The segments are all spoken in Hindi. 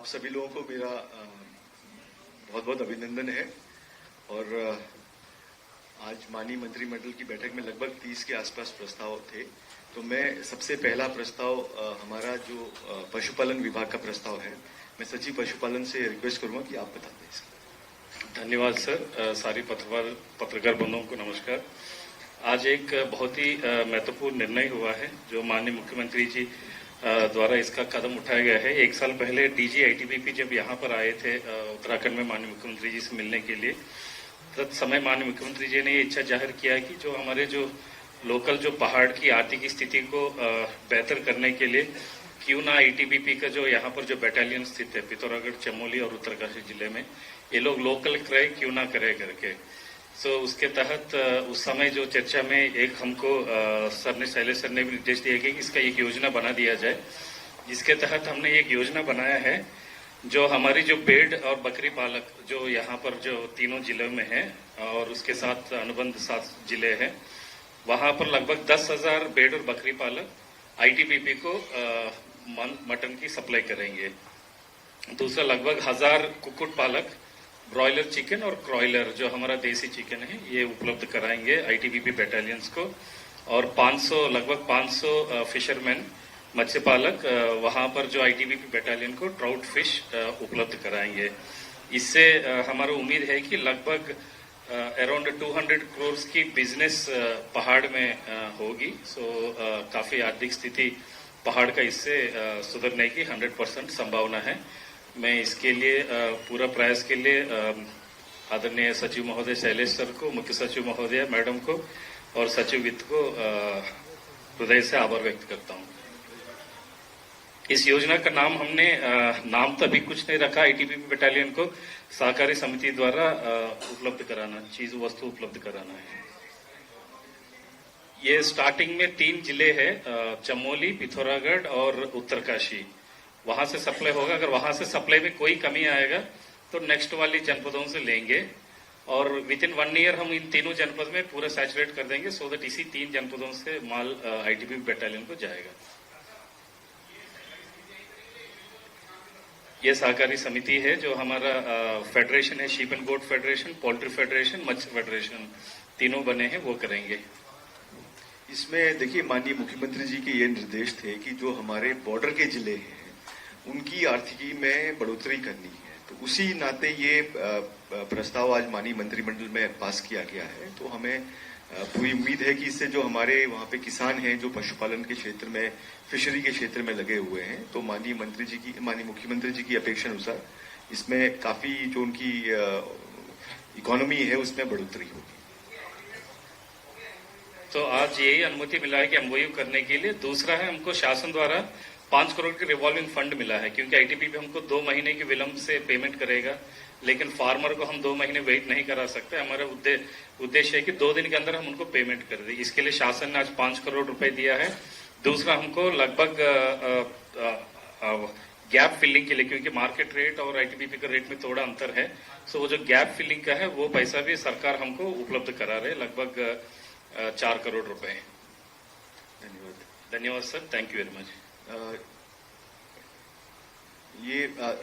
आप सभी लोगों को मेरा बहुत बहुत अभिनंदन है। और आज माननीय मंत्रिमंडल की बैठक में लगभग 30 के आसपास प्रस्ताव थे। तो मैं सबसे पहला प्रस्ताव हमारा जो पशुपालन विभाग का प्रस्ताव है, मैं सचिव पशुपालन से रिक्वेस्ट करूंगा कि आप बता दें इसका। धन्यवाद सर। सारी पत्रकार बंधुओं को नमस्कार। आज एक बहुत ही महत्वपूर्ण निर्णय हुआ है जो माननीय मुख्यमंत्री जी द्वारा इसका कदम उठाया गया है। एक साल पहले डीजी आईटीबीपी जब यहाँ पर आए थे उत्तराखंड में माननीय मुख्यमंत्री जी से मिलने के लिए, तब समय माननीय मुख्यमंत्री जी ने ये इच्छा जाहिर किया कि जो हमारे जो लोकल जो पहाड़ की आर्थिक स्थिति को बेहतर करने के लिए क्यों ना आईटीबीपी का जो यहाँ पर जो बटालियन स्थित है पिथौरागढ़, चमोली और उत्तरकाशी जिले में, ये लोग लोकल क्रय क्यों ना करे करके। सो उसके तहत उस समय जो चर्चा में एक हमको शैलेश सर ने भी निर्देश दिया कि इसका एक योजना बना दिया जाए, जिसके तहत हमने एक योजना बनाया है जो हमारी जो भेड़ और बकरी पालक जो यहाँ पर जो तीनों जिलों में है और उसके साथ अनुबंध 7 जिले हैं, वहां पर लगभग 10,000 भेड़ और बकरी पालक आईटीबीपी को मटन की सप्लाई करेंगे। दूसरा लगभग 1000 कुक्कुट पालक ब्रॉयलर चिकन और क्रॉयलर जो हमारा देसी चिकन है ये उपलब्ध कराएंगे आईटीबीपी बटालियंस को। और 500 लगभग 500 फिशरमैन मत्स्य पालक वहां पर जो आईटीबीपी बटालियन को ट्राउट फिश उपलब्ध कराएंगे। इससे हमारा उम्मीद है कि लगभग अराउंड 200 करोड़ की बिजनेस पहाड़ में होगी। सो काफी आर्थिक स्थिति पहाड़ का इससे सुधरने की 100% संभावना है। मैं इसके लिए पूरा प्रयास के लिए आदरणीय सचिव महोदय शैलेश सर को, मुख्य सचिव महोदय मैडम को और सचिव वित्त को हृदय से आभार व्यक्त करता हूं। इस योजना का नाम हमने नाम तो अभी कुछ नहीं रखा, आईटीबीपी बटालियन को सहकारी समिति द्वारा उपलब्ध कराना, चीज वस्तु उपलब्ध कराना है। ये स्टार्टिंग में 3 जिले हैं, चमोली, पिथौरागढ़ और उत्तरकाशी, वहां से सप्लाई होगा। अगर वहां से सप्लाई में कोई कमी आएगा तो नेक्स्ट वाली जनपदों से लेंगे और विद इन 1 ईयर हम इन तीनों जनपद में पूरा सैचुरेट कर देंगे सो दैट इसी 3 जनपदों से माल आईटीबीपी बटालियन को जाएगा। ये सहकारी समिति है जो हमारा फेडरेशन है, sheep and goat federation, poultry federation, मत्स्य फेडरेशन, तीनों बने हैं, वो करेंगे। इसमें देखिए माननीय मुख्यमंत्री जी के ये निर्देश थे कि जो हमारे बॉर्डर के जिले हैं उनकी आर्थिकी में बढ़ोतरी करनी है, तो उसी नाते ये प्रस्ताव आज माननीय मंत्रिमंडल में पास किया गया है। तो हमें पूरी उम्मीद है कि इससे जो हमारे वहां पे किसान हैं जो पशुपालन के क्षेत्र में, फिशरी के क्षेत्र में लगे हुए हैं, तो माननीय मुख्यमंत्री जी की अपेक्षा अनुसार इसमें काफी जो उनकी इकोनॉमी है उसमें बढ़ोतरी होगी। तो आज यही अनुमति मिला है कि एमओयू करने के लिए। दूसरा है हमको शासन द्वारा 5 करोड़ के रिवॉल्विंग फंड मिला है, क्योंकि आईटीबीपी हमको 2 महीने के विलंब से पेमेंट करेगा, लेकिन फार्मर को हम 2 महीने वेट नहीं करा सकते। हमारा उद्देश्य है कि 2 दिन के अंदर हम उनको पेमेंट कर दें। इसके लिए शासन ने आज 5 करोड़ रुपए दिया है। दूसरा हमको लगभग गैप फिलिंग के लिए, क्योंकि मार्केट रेट और आईटीबीपी का रेट में थोड़ा अंतर है, सो वो जो गैप फिलिंग का है वो पैसा भी सरकार हमको उपलब्ध करा रहे, लगभग 4 करोड़ रुपए। धन्यवाद sir, thank you very much.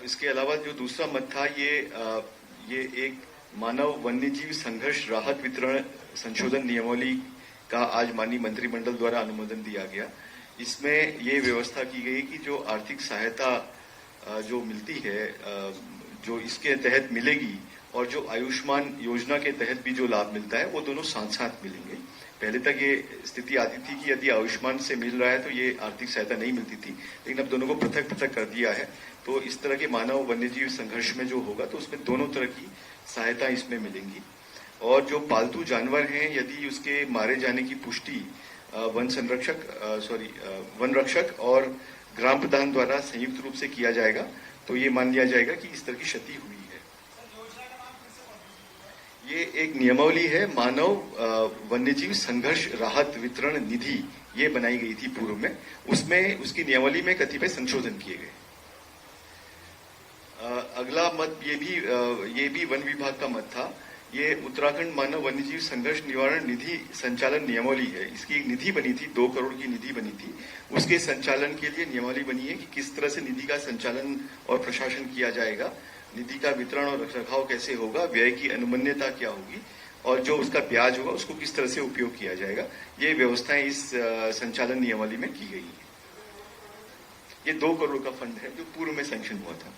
इसके अलावा जो दूसरा मत था ये एक मानव वन्यजीव संघर्ष राहत वितरण संशोधन नियमावली का आज माननीय मंत्रिमंडल द्वारा अनुमोदन दिया गया। इसमें ये व्यवस्था की गई कि जो आर्थिक सहायता जो मिलती है जो इसके तहत मिलेगी और जो आयुष्मान योजना के तहत भी जो लाभ मिलता है वो दोनों साथ साथ मिलेंगे। पहले तक ये स्थिति आती थी कि यदि आयुष्मान से मिल रहा है तो ये आर्थिक सहायता नहीं मिलती थी, लेकिन अब दोनों को पृथक पृथक कर दिया है। तो इस तरह के मानव वन्यजीव संघर्ष में जो होगा तो उसमें दोनों तरह की सहायता इसमें मिलेंगी। और जो पालतू जानवर हैं यदि उसके मारे जाने की पुष्टि वन रक्षक और ग्राम प्रधान द्वारा संयुक्त रूप से किया जाएगा तो ये मान लिया जाएगा कि इस तरह की क्षति हुई है। ये एक नियमावली है, मानव वन्यजीव संघर्ष राहत वितरण निधि, ये बनाई गई थी पूर्व में, उसमें उसकी नियमावली में कतिपय संशोधन किए गए। अगला मत ये भी वन विभाग का मत था ये उत्तराखंड मानव वन्यजीव संघर्ष निवारण निधि संचालन नियमावली है। इसकी एक निधि बनी थी, 2 करोड़ की निधि बनी थी। उसके संचालन के लिए नियमावली बनी है कि किस तरह से निधि का संचालन और प्रशासन किया जाएगा, निधि का वितरण और रखरखाव कैसे होगा, व्यय की अनुमन्यता क्या होगी और जो उसका ब्याज होगा उसको किस तरह से उपयोग किया जाएगा। ये व्यवस्थाएं इस संचालन नियमावली में की गई है। ये 2 करोड़ का फंड है जो पूर्व में सैंक्शन हुआ था।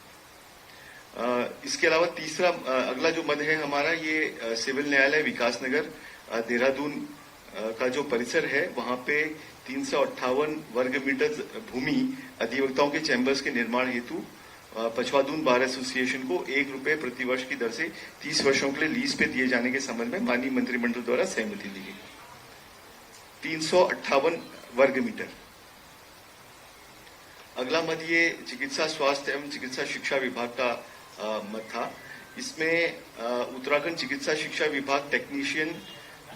इसके अलावा तीसरा अगला जो मद है हमारा, ये सिविल न्यायालय विकासनगर देहरादून का जो परिसर है, वहां पे 358 वर्ग मीटर भूमि अधिवक्ताओं के चैंबर्स के निर्माण हेतु पछवादून बार एसोसिएशन को ₹1 प्रति वर्ष की दर से 30 वर्षों के लिए लीज पे दिए जाने के संबंध में माननीय मंत्रिमंडल द्वारा सहमति दी गई। 358 वर्ग मीटर। अगला मद ये चिकित्सा स्वास्थ्य एवं चिकित्सा शिक्षा विभाग का मद था। इसमें उत्तराखंड चिकित्सा शिक्षा विभाग टेक्नीशियन,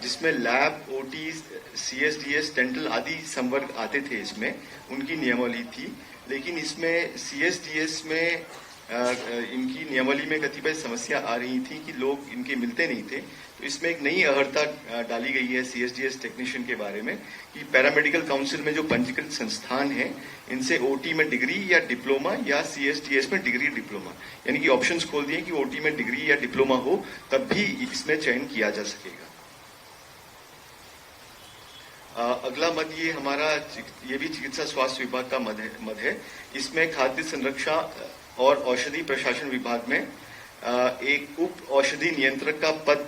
जिसमें लैब, ओटी, सीएसडीएस, डेंटल आदि संवर्ग आते थे, इसमें उनकी नियमावली थी। लेकिन इसमें सीएसडीएस में इनकी नियमावली में कतिपय समस्या आ रही थी कि लोग इनके मिलते नहीं थे। तो इसमें एक नई अहर्ता डाली गई है सीएसडीएस टेक्नीशियन के बारे में कि पैरामेडिकल काउंसिल में जो पंजीकृत संस्थान है, इनसे ओटी में डिग्री या डिप्लोमा या सीएसडीएस में डिग्री डिप्लोमा, यानी कि ऑप्शंस खोल दिए कि ओटी में डिग्री या डिप्लोमा हो तब भी इसमें चयन किया जा सकेगा। अगला मद ये हमारा ये भी चिकित्सा स्वास्थ्य विभाग का मद है। इसमें खाद्य संरक्षा और औषधि प्रशासन विभाग में एक उप औषधि नियंत्रक का पद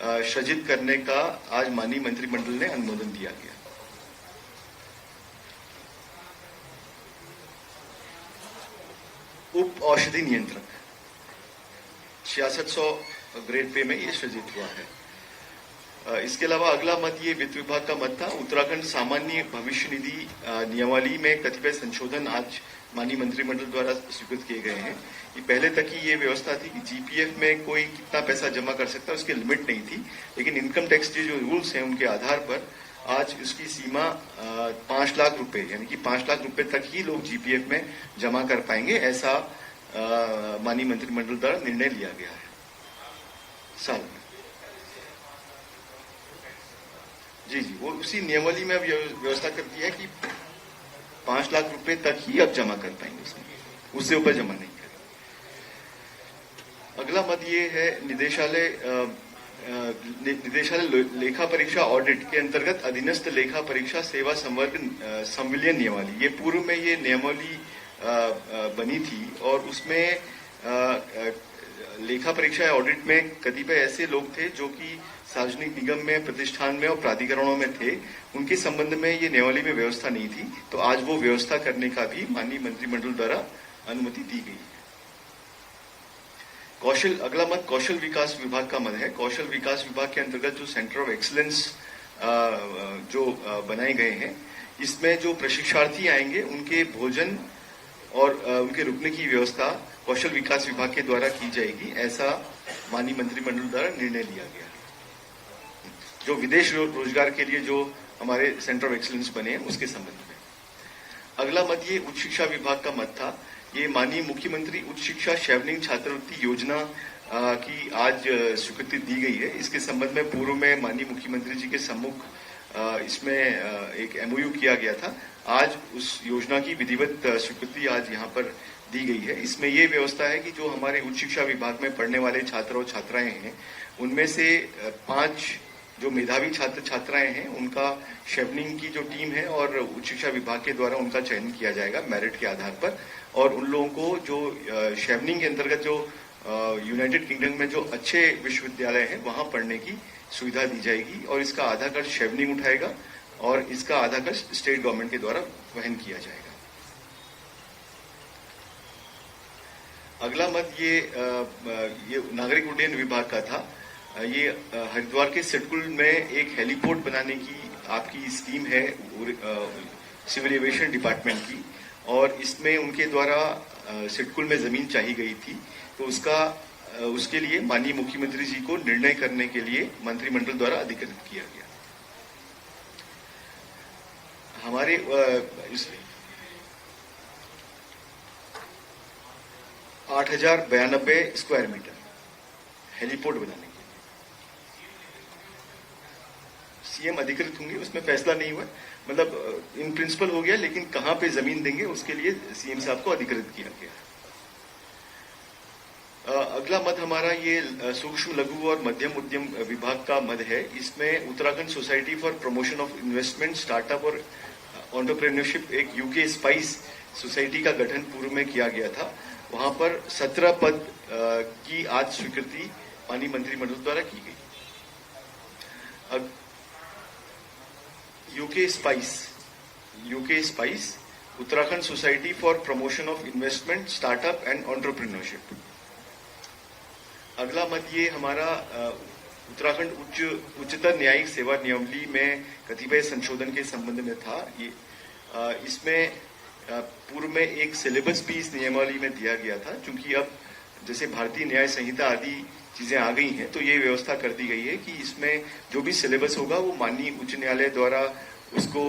सृजित करने का आज माननीय मंत्रिमंडल ने अनुमोदन दिया गया। उप औषधि नियंत्रक 6600 ग्रेड पे में ये सृजित हुआ है। इसके अलावा अगला मद ये वित्त विभाग का मद था। उत्तराखंड सामान्य भविष्य निधि नियमावली में कतिपय संशोधन आज माननीय मंत्रिमंडल द्वारा स्वीकृत किए गए हैं। कि पहले तक ही ये व्यवस्था थी कि जीपीएफ में कोई कितना पैसा जमा कर सकता है, उसकी लिमिट नहीं थी। लेकिन इनकम टैक्स के जो रूल्स हैं उनके आधार पर आज उसकी सीमा 5 लाख रुपए, यानी कि 5 लाख रुपए तक ही लोग जीपीएफ में जमा कर पाएंगे, ऐसा माननीय मंत्रिमंडल द्वारा निर्णय लिया गया है साल में। जी, वो उसी नियमावली में व्यवस्था कर दी है कि 5 लाख रुपए तक ही आप जमा कर पाएंगे, उसमें उससे ऊपर जमा नहीं करें। अगला मद ये है निदेशालय लेखा परीक्षा ऑडिट के अंतर्गत अधीनस्थ लेखा परीक्षा सेवा संवर्ग संविलियन नियमावली। ये पूर्व में ये नियमावली बनी थी और उसमें लेखा परीक्षा ऑडिट में कतिपय ऐसे लोग थे जो कि सार्वजनिक निगम में, प्रतिष्ठान में और प्राधिकरणों में थे, उनके संबंध में ये नियमावली में व्यवस्था नहीं थी। तो आज वो व्यवस्था करने का भी माननीय मंत्रिमंडल द्वारा अनुमति दी गई है। अगला मद कौशल विकास विभाग का मद है। कौशल विकास विभाग के अंतर्गत जो सेंटर ऑफ एक्सीलेंस जो बनाए गए हैं, इसमें जो प्रशिक्षार्थी आएंगे उनके भोजन और उनके रुकने की व्यवस्था कौशल विकास विभाग के द्वारा की जाएगी, ऐसा माननीय मंत्रिमंडल द्वारा निर्णय लिया गया है। जो विदेश रोजगार के लिए जो हमारे सेंटर ऑफ एक्सीलेंस बने हैं उसके संबंध में। अगला मद ये उच्च शिक्षा विभाग का मद था। ये माननीय मुख्यमंत्री उच्च शिक्षा शैवनिंग छात्रवृत्ति योजना की आज स्वीकृति दी गई है। इसके संबंध में पूर्व में माननीय मुख्यमंत्री जी के सम्मुख इसमें एक एमओयू किया गया था। आज उस योजना की विधिवत स्वीकृति आज यहाँ पर दी गई है। इसमें ये व्यवस्था है कि जो हमारे उच्च शिक्षा विभाग में पढ़ने वाले छात्र और छात्राएं हैं, उनमें से 5 जो मेधावी छात्र छात्राएं हैं, उनका शेवनिंग की जो टीम है और उच्च शिक्षा विभाग के द्वारा उनका चयन किया जाएगा मेरिट के आधार पर। और उन लोगों को जो शेवनिंग के अंतर्गत जो यूनाइटेड किंगडम में जो अच्छे विश्वविद्यालय हैं वहां पढ़ने की सुविधा दी जाएगी और इसका आधा खर्च शेवनिंग उठाएगा और इसका आधा खर्च स्टेट गवर्नमेंट के द्वारा वहन किया जाएगा। अगला मद ये नागरिक उड्डयन विभाग का था। ये हरिद्वार के सिडकुल में एक हेलीपोर्ट बनाने की आपकी स्कीम है सिविल एविएशन डिपार्टमेंट की, और इसमें उनके द्वारा सिडकुल में जमीन चाहिए गई थी। तो उसके लिए माननीय मुख्यमंत्री जी को निर्णय करने के लिए मंत्रिमंडल द्वारा अधिकृत किया गया। हमारे 8092 स्क्वायर मीटर हेलीपोर्ट बनाने के लिए। सीएम अधिकृत होंगे, उसमें फैसला नहीं हुआ, मतलब इन प्रिंसिपल हो गया, लेकिन कहां पे जमीन देंगे उसके लिए सीएम साहब को अधिकृत किया गया। अगला मद हमारा ये सूक्ष्म लघु और मध्यम उद्यम विभाग का मद है। इसमें Uttarakhand society for promotion of investment, startup और एंटरप्रेन्योरशिप, एक यूके स्पाइस सोसाइटी का गठन पूर्व में किया गया था। वहां पर 17 पद की आज स्वीकृति माननीय मंत्रिमंडल द्वारा की गई। UK spice, Uttarakhand society for promotion of investment, startup and entrepreneurship. अगला मत ये हमारा उत्तराखंड उच्चतर न्यायिक सेवा नियमावली में कतिपय संशोधन के संबंध में था। ये इसमें पूर्व में एक सिलेबस भी इस नियमावली में दिया गया था। चूंकि अब जैसे भारतीय न्याय संहिता आदि चीजें आ गई हैं, तो ये व्यवस्था कर दी गई है कि इसमें जो भी सिलेबस होगा वो माननीय उच्च न्यायालय द्वारा उसको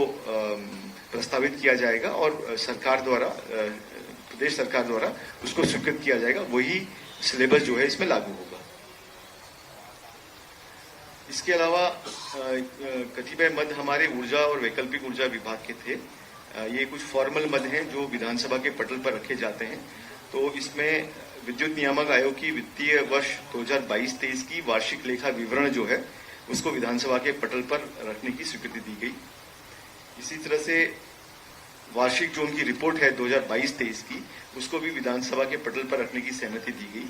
प्रस्तावित किया जाएगा और सरकार द्वारा, प्रदेश सरकार द्वारा उसको स्वीकृत किया जाएगा। वही सिलेबस जो है इसमें लागू होगा। इसके अलावा कतिपय मद हमारे ऊर्जा और वैकल्पिक ऊर्जा विभाग के थे। ये कुछ फॉर्मल मद हैं जो विधानसभा के पटल पर रखे जाते हैं। तो इसमें विद्युत नियामक आयोग की वित्तीय वर्ष 2022-23 की वार्षिक लेखा विवरण जो है उसको विधानसभा के पटल पर रखने की स्वीकृति दी गई। इसी तरह से वार्षिक जो उनकी रिपोर्ट है 2022-23 की, उसको भी विधानसभा के पटल पर रखने की सहमति दी गई।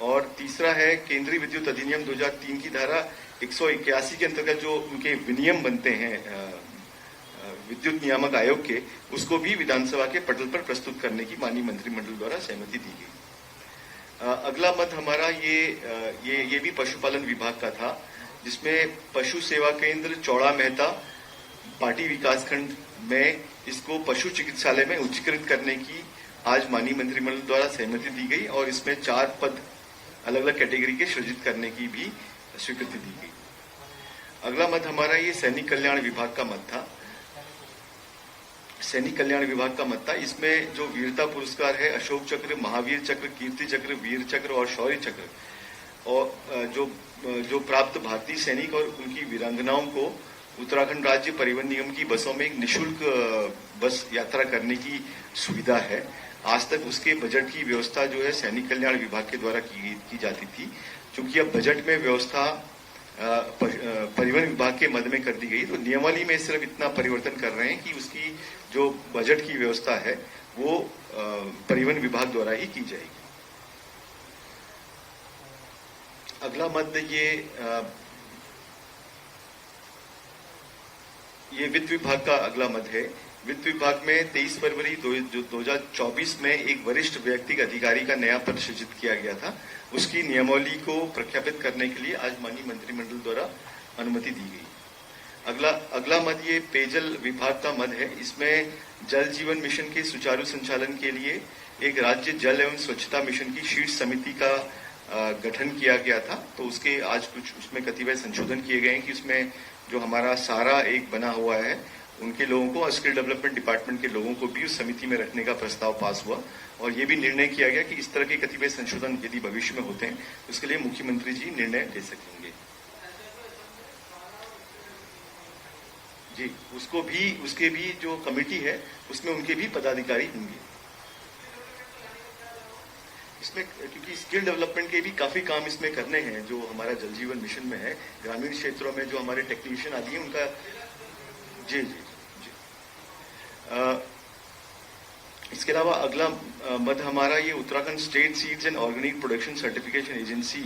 और तीसरा है केंद्रीय विद्युत अधिनियम 2003 की धारा 181 के अंतर्गत जो उनके विनियम बनते हैं विद्युत नियामक आयोग के, उसको भी विधानसभा के पटल पर प्रस्तुत करने की माननीय मंत्रिमंडल द्वारा सहमति दी गई। अगला मत हमारा ये भी पशुपालन विभाग का था, जिसमें पशु सेवा केंद्र चौड़ा मेहता पाटी विकासखंड में इसको पशु चिकित्सालय में उच्चीकृत करने की आज माननीय मंत्रिमंडल द्वारा सहमति दी गई और इसमें 4 पद अलग अलग कैटेगरी के सृजित करने की भी स्वीकृति दी गई। अगला मत हमारा ये सैनिक कल्याण विभाग का मत था। सैनिक कल्याण विभाग का मत था। इसमें जो वीरता पुरस्कार है, अशोक चक्र, महावीर चक्र, कीर्ति चक्र, वीर चक्र और शौर्य चक्र, और जो प्राप्त भारतीय सैनिक और उनकी वीरांगनाओं को उत्तराखंड राज्य परिवहन निगम की बसों में एक निःशुल्क बस यात्रा करने की सुविधा है। आज तक उसके बजट की व्यवस्था जो है सैनिक कल्याण विभाग के द्वारा की जाती थी। चूंकि अब बजट में व्यवस्था परिवहन विभाग के मद में कर दी गई, तो नियमावली में सिर्फ इतना परिवर्तन कर रहे हैं कि उसकी जो बजट की व्यवस्था है वो परिवहन विभाग द्वारा ही की जाएगी। अगला मद ये वित्त विभाग का अगला मद है। वित्त विभाग में 23 फरवरी 2024 में एक वरिष्ठ व्यक्तिगत अधिकारी का नया पद सृजित किया गया था। उसकी नियमावली को प्रख्यापित करने के लिए आज माननीय मंत्रिमंडल द्वारा अनुमति दी गई। अगला मद ये पेयजल विभाग का मद है। इसमें जल जीवन मिशन के सुचारू संचालन के लिए एक राज्य जल एवं स्वच्छता मिशन की शीर्ष समिति का गठन किया गया था। तो उसके आज कुछ उसमें कतिपय संशोधन किए गए हैं कि उसमें जो हमारा सारा एक बना हुआ है, उनके लोगों को, स्किल डेवलपमेंट डिपार्टमेंट के लोगों को भी उस समिति में रखने का प्रस्ताव पास हुआ। और ये भी निर्णय किया गया कि इस तरह के कतिपय संशोधन यदि भविष्य में होते हैं तो उसके लिए मुख्यमंत्री जी निर्णय ले सकेंगे। जी, उसके भी जो कमेटी है उसमें उनके भी पदाधिकारी होंगे। इसमें क्योंकि स्किल डेवलपमेंट के भी काफी काम इसमें करने हैं जो हमारा जल जीवन मिशन में है। ग्रामीण क्षेत्रों में जो हमारे टेक्नीशियन आदि हैं उनका जी। इसके अलावा अगला मद हमारा ये Uttarakhand state seeds and organic production certification agency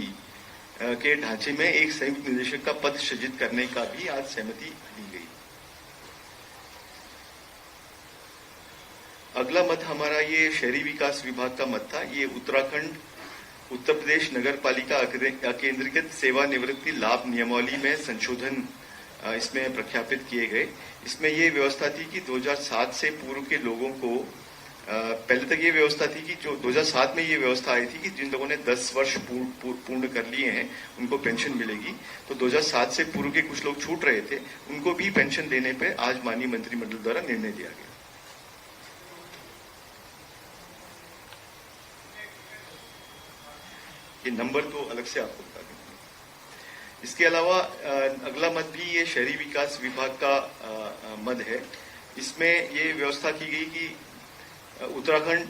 के ढांचे में एक संयुक्त निदेशक का पद सृजित करने का भी आज सहमति दी गई। अगला मत हमारा ये शहरी विकास विभाग का मत था। ये उत्तराखंड उत्तर प्रदेश नगर पालिका अकेंद्रीकृत सेवानिवृत्ति लाभ नियमावली में संशोधन इसमें प्रख्यापित किए गए। इसमें ये व्यवस्था थी कि 2007 से पूर्व के लोगों को, पहले तक ये व्यवस्था थी कि जो 2007 में ये व्यवस्था आई थी कि जिन लोगों ने 10 वर्ष पूर्ण कर लिए हैं उनको पेंशन मिलेगी। तो 2007 से पूर्व के कुछ लोग छूट रहे थे, उनको भी पेंशन देने पर आज माननीय मंत्रिमंडल द्वारा निर्णय लिया गया। ये नंबर तो अलग से आपको बता देंगे। इसके अलावा अगला मद भी ये शहरी विकास विभाग का मद है। इसमें ये व्यवस्था की गई कि उत्तराखंड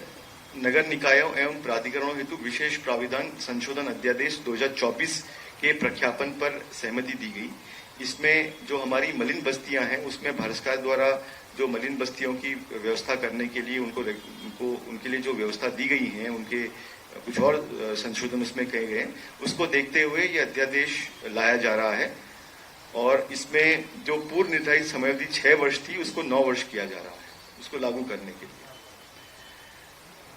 नगर निकायों एवं प्राधिकरणों हेतु विशेष प्राविधान संशोधन अध्यादेश 2024 के प्रख्यापन पर सहमति दी गई। इसमें जो हमारी मलिन बस्तियां हैं उसमें भारत सरकार द्वारा जो मलिन बस्तियों की व्यवस्था करने के लिए उनके लिए जो व्यवस्था दी गई है, उनके कुछ और संशोधन उसमें किए गए, उसको देखते हुए ये अध्यादेश लाया जा रहा है और इसमें जो पूर्व निर्धारित समयावधि 6 वर्ष थी उसको 9 वर्ष किया जा रहा है उसको लागू करने के लिए।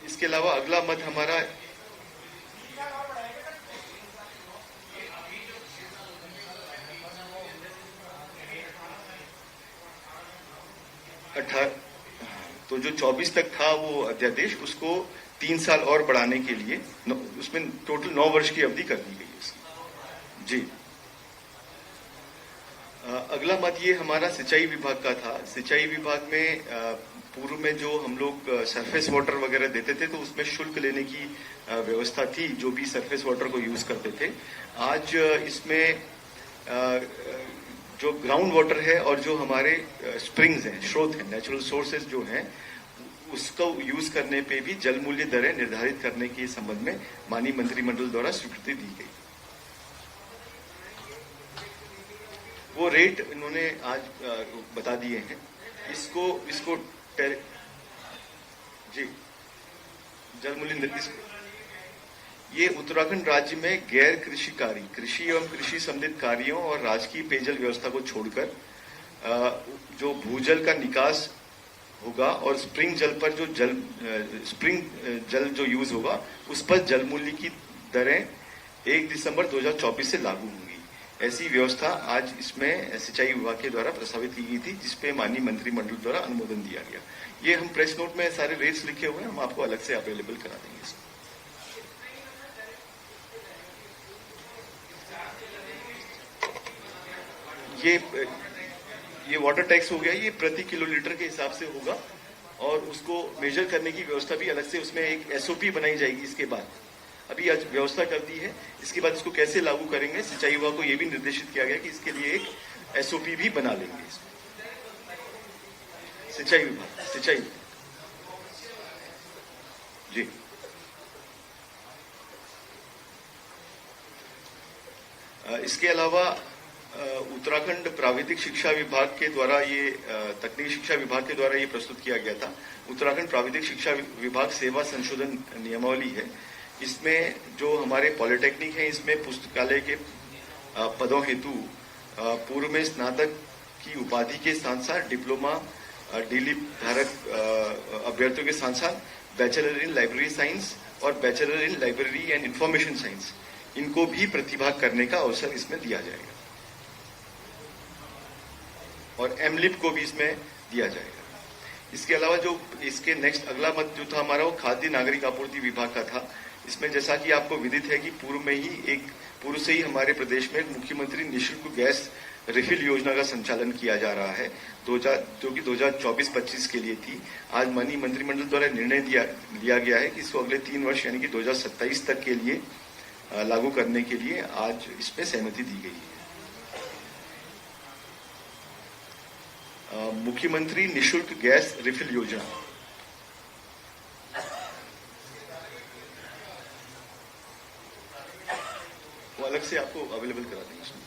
इसके अलावा अगला मद हमारा तो जो 24 तक था वो अध्यादेश उसको 3 साल और बढ़ाने के लिए उसमें टोटल 9 वर्ष की अवधि कर दी गई है उसकी। जी, अगला मत ये हमारा सिंचाई विभाग का था। सिंचाई विभाग में पूर्व में जो हम लोग सरफेस वाटर वगैरह देते थे तो उसमें शुल्क लेने की व्यवस्था थी जो भी सरफेस वाटर को यूज करते थे। आज इसमें जो ग्राउंड वाटर है और जो हमारे स्प्रिंग्स हैं, स्रोत हैं, नेचुरल सोर्सेज जो हैं, उसको यूज करने पे भी जल मूल्य दरें निर्धारित करने के संबंध में माननीय मंत्रिमंडल द्वारा स्वीकृति दी गई। वो रेट इन्होंने आज बता दिए हैं। इसको जी जल मूल्य ये उत्तराखंड राज्य में गैर कृषि कार्य, कृषि एवं कृषि संबंधित कार्यों और राजकीय पेयजल व्यवस्था को छोड़कर जो भूजल का निकास होगा और स्प्रिंग जल जो यूज होगा उस पर जल मूल्य की दरें 1 दिसंबर 2024 से लागू होंगी। ऐसी व्यवस्था आज इसमें सिंचाई विभाग के द्वारा प्रस्तावित की गई थी जिसपे माननीय मंत्रिमंडल द्वारा अनुमोदन दिया गया। ये हम प्रेस नोट में सारे रेट्स लिखे हुए हैं, हम आपको अलग से अवेलेबल करा देंगे इसमें। ये वाटर टैक्स हो गया, ये प्रति किलोलीटर के हिसाब से होगा और उसको मेजर करने की व्यवस्था भी अलग से उसमें एक एसओपी बनाई जाएगी। इसके बाद अभी आज व्यवस्था कर दी है, इसके बाद इसको कैसे लागू करेंगे सिंचाई विभाग को यह भी निर्देशित किया गया कि इसके लिए एक एसओपी भी बना लेंगे। सिंचाई विभाग जी। इसके अलावा उत्तराखंड प्राविधिक शिक्षा विभाग के द्वारा तकनीकी शिक्षा विभाग के द्वारा ये प्रस्तुत किया गया था। उत्तराखंड प्राविधिक शिक्षा विभाग सेवा संशोधन नियमावली है। इसमें जो हमारे पॉलिटेक्निक है इसमें पुस्तकालय के पदों हेतु पूर्व में स्नातक की उपाधि के साथ साथ डिप्लोमा डीलिट धारक अभ्यर्थियों के साथ साथ बैचलर इन लाइब्रेरी साइंस और bachelor in library and information science इनको भी प्रतिभाग करने का अवसर इसमें दिया जाएगा और एमलिप को भी इसमें दिया जाएगा। इसके अलावा जो इसके नेक्स्ट अगला मत जो था हमारा वो खाद्य नागरिक आपूर्ति विभाग का था। इसमें जैसा कि आपको विदित है कि पूर्व से ही हमारे प्रदेश में मुख्यमंत्री निःशुल्क गैस रिफिल योजना का संचालन किया जा रहा है जो कि 2024-25 के लिए थी। आज माननीय मंत्रिमंडल द्वारा निर्णय लिया गया है कि इसको अगले 3 वर्ष यानी कि 2027 तक के लिए लागू करने के लिए आज इसमें सहमति दी गई है। मुख्यमंत्री निःशुल्क गैस रिफिल योजना वो अलग से आपको अवेलेबल करा देंगे इसमें।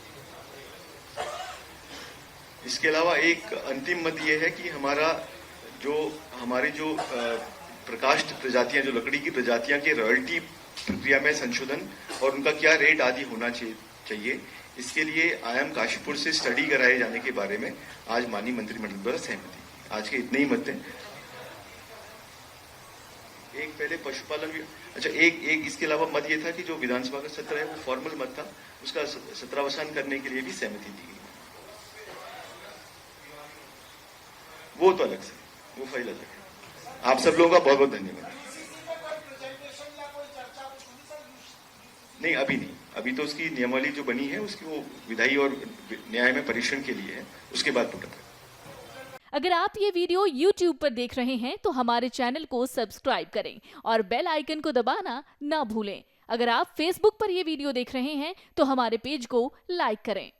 इसके अलावा एक अंतिम मत ये है कि हमारे जो प्रकाष्ठ प्रजातियां, जो लकड़ी की प्रजातियां के रॉयल्टी प्रक्रिया में संशोधन और उनका क्या रेट आदि होना चाहिए, इसके लिए आईएम काशीपुर से स्टडी कराए जाने के बारे में आज माननीय मंत्रिमंडल द्वारा सहमति। आज के इतने ही मत हैं। एक पहले पशुपालन भी एक इसके अलावा मत ये था कि जो विधानसभा का सत्र है वो फॉर्मल मत था, उसका सत्रावसान करने के लिए भी सहमति दी गई। वो तो अलग से, वो फाइल अलग है। आप सब लोगों का बहुत बहुत धन्यवाद। नहीं, अभी नहीं, अभी तो उसकी नियमावली जो बनी है उसकी वो विधायी और न्याय में परीक्षण के लिए है, उसके बाद पुट अप। अगर आप ये वीडियो YouTube पर देख रहे हैं तो हमारे चैनल को सब्सक्राइब करें और बेल आइकन को दबाना ना भूलें अगर आप Facebook पर ये वीडियो देख रहे हैं तो हमारे पेज को लाइक करें।